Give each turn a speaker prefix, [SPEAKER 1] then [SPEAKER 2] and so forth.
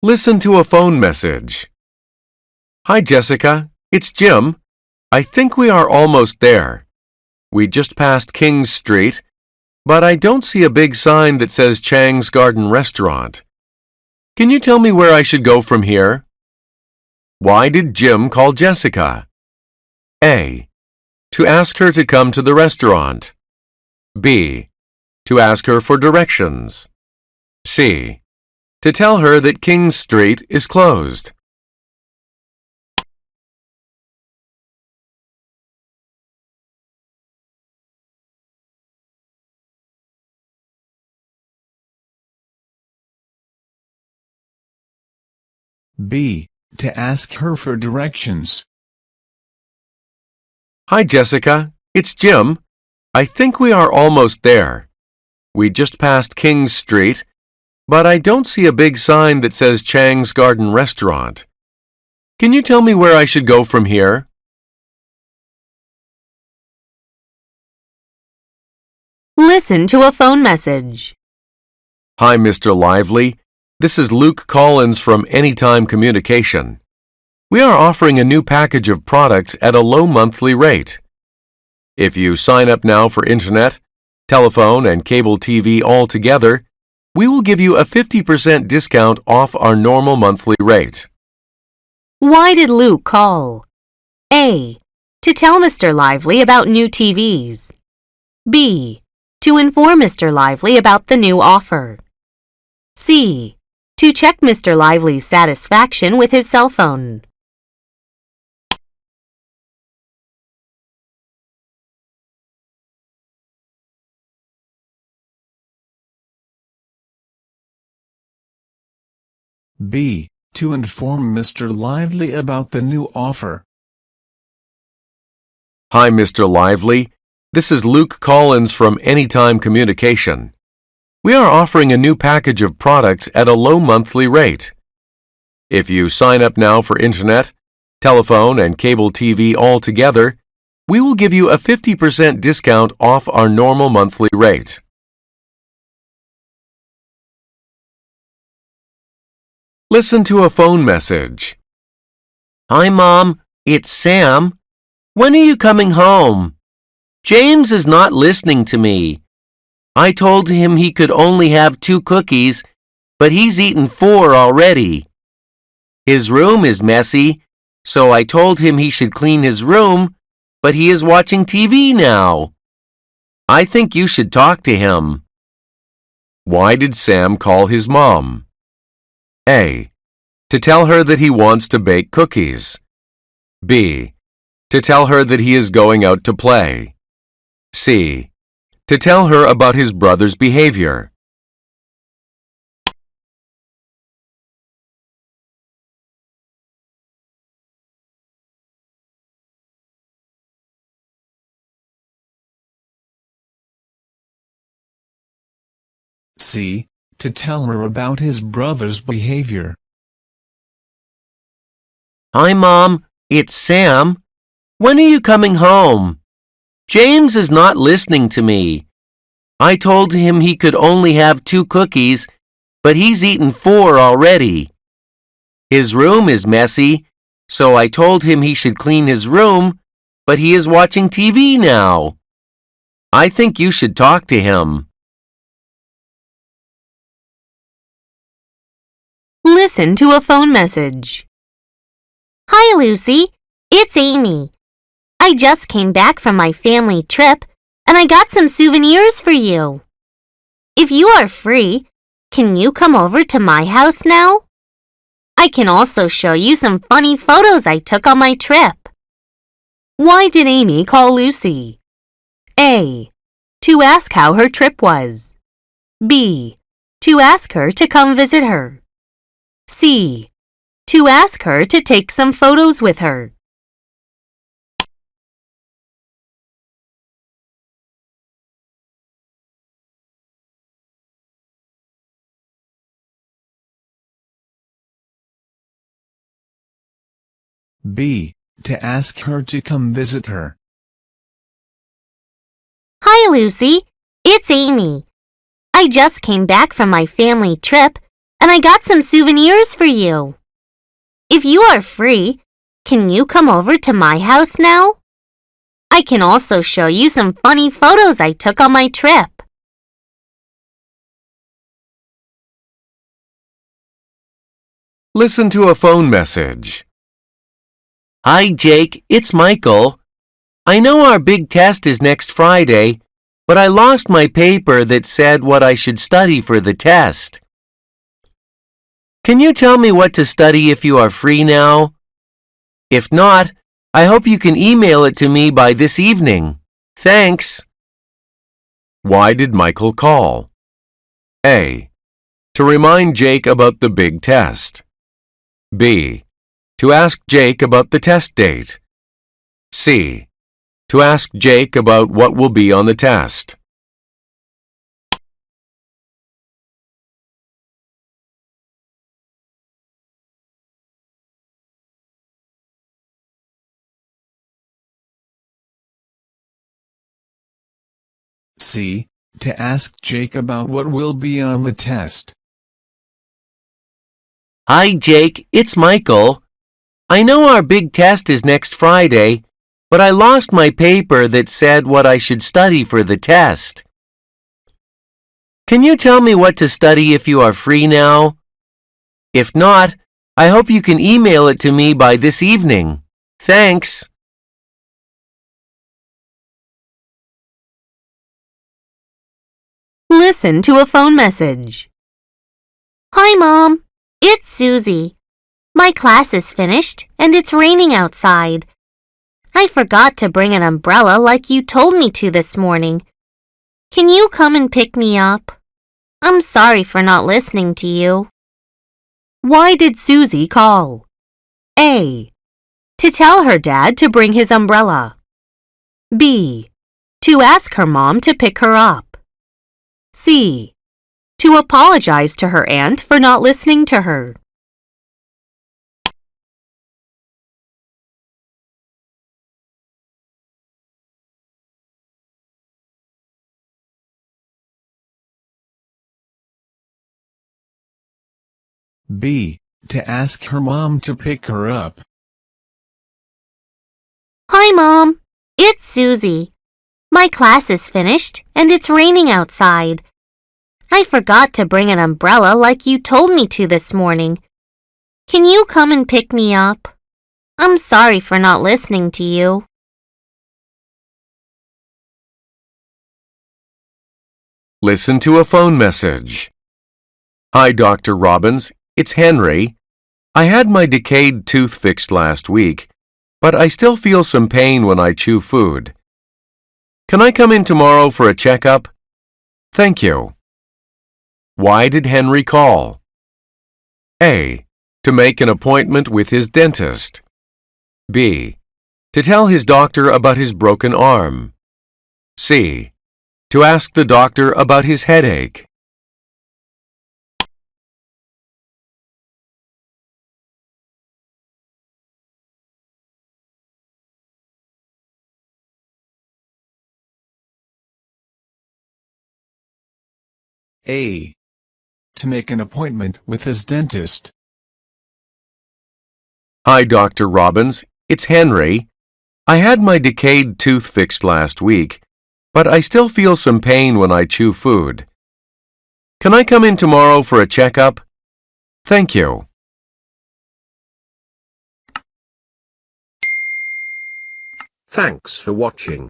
[SPEAKER 1] Listen to a phone message. Hi, Jessica. It's Jim. I think we are almost there. We just passed King's Street, but I don't see a big sign that says Chang's Garden Restaurant. Can you tell me where I should go from here? Why did Jim call Jessica? A. To ask her to come to the restaurant. B. To ask her for directions. C. To tell her that King's Street is closed.
[SPEAKER 2] B. To ask her for directions.
[SPEAKER 1] Hi, Jessica. It's Jim. I think we are almost there. We just passed King's Street, but I don't see a big sign that says Chang's Garden Restaurant. Can you tell me where I should go from here?
[SPEAKER 3] Listen to a phone message.
[SPEAKER 1] Hi, Mr. Lively. This is Luke Collins from Anytime Communication. We are offering a new package of products at a low monthly rate. If you sign up now for internet, telephone, and cable TV all together, we will give you a 50% discount off our normal monthly rate.
[SPEAKER 3] Why did Luke call? A. To tell Mr. Lively about new TVs. B. To inform Mr. Lively about the new offer. C. To check Mr. Lively's satisfaction with his cell phone.
[SPEAKER 2] B. To inform Mr. Lively about the new offer.
[SPEAKER 1] Hi, Mr. Lively. This is Luke Collins from Anytime Communication. We are offering a new package of products at a low monthly rate. If you sign up now for internet, telephone, and cable TV all together, we will give you a 50% discount off our normal monthly rate. Listen to a phone message. Hi, Mom. It's Sam. When are you coming home? James is not listening to me. I told him he could only have 2 cookies, but he's eaten 4 already. His room is messy, so I told him he should clean his room, but he is watching TV now. I think you should talk to him. Why did Sam call his mom? A. To tell her that he wants to bake cookies. B. To tell her that he is going out to play. C. To tell her about his brother's behavior.
[SPEAKER 2] C. To tell her about his brother's behavior.
[SPEAKER 1] Hi, Mom. It's Sam. When are you coming home? James is not listening to me. I told him he could only have 2 cookies, but he's eaten 4 already. His room is messy, so I told him he should clean his room, but he is watching TV now. I think you should talk to him.
[SPEAKER 3] Listen to a phone message. Hi, Lucy. It's Amy. I just came back from my family trip, and I got some souvenirs for you. If you are free, can you come over to my house now? I can also show you some funny photos I took on my trip. Why did Amy call Lucy? A. To ask how her trip was. B. To ask her to come visit her. C. To ask her to take some photos with her.
[SPEAKER 2] B. To ask her to come visit her.
[SPEAKER 3] Hi, Lucy. It's Amy. I just came back from my family trip, and I got some souvenirs for you. If you are free, can you come over to my house now? I can also show you some funny photos I took on my trip.
[SPEAKER 1] Listen to a phone message. Hi, Jake. It's Michael. I know our big test is next Friday, but I lost my paper that said what I should study for the test. Can you tell me what to study if you are free now? If not, I hope you can email it to me by this evening. Thanks. Why did Michael call? A. To remind Jake about the big test. B. To ask Jake about the test date. C. To ask Jake about what will be on the test.
[SPEAKER 2] C. To ask Jake about what will be on the test.
[SPEAKER 1] Hi, Jake. It's Michael. I know our big test is next Friday, but I lost my paper that said what I should study for the test. Can you tell me what to study if you are free now? If not, I hope you can email it to me by this evening. Thanks.
[SPEAKER 3] Listen to a phone message. Hi, Mom. It's Susie. My class is finished and it's raining outside. I forgot to bring an umbrella like you told me to this morning. Can you come and pick me up? I'm sorry for not listening to you. Why did Susie call? A. To tell her dad to bring his umbrella. B. To ask her mom to pick her up. C. To apologize to her aunt for not listening to her.
[SPEAKER 2] B. To ask her mom to pick her up.
[SPEAKER 3] Hi, Mom. It's Susie. My class is finished and it's raining outside. I forgot to bring an umbrella like you told me to this morning. Can you come and pick me up? I'm sorry for not listening to you.
[SPEAKER 1] Listen to a phone message. Hi, Dr. Robbins. It's Henry. I had my decayed tooth fixed last week, but I still feel some pain when I chew food. Can I come in tomorrow for a checkup? Thank you. Why did Henry call? A. To make an appointment with his dentist. B. To tell his doctor about his broken arm. C. To ask the doctor about his headache.
[SPEAKER 2] A. To make an appointment with his dentist.
[SPEAKER 1] Hi, Dr. Robbins. It's Henry. I had my decayed tooth fixed last week, but I still feel some pain when I chew food. Can I come in tomorrow for a checkup? Thank you.
[SPEAKER 4] Thanks for watching.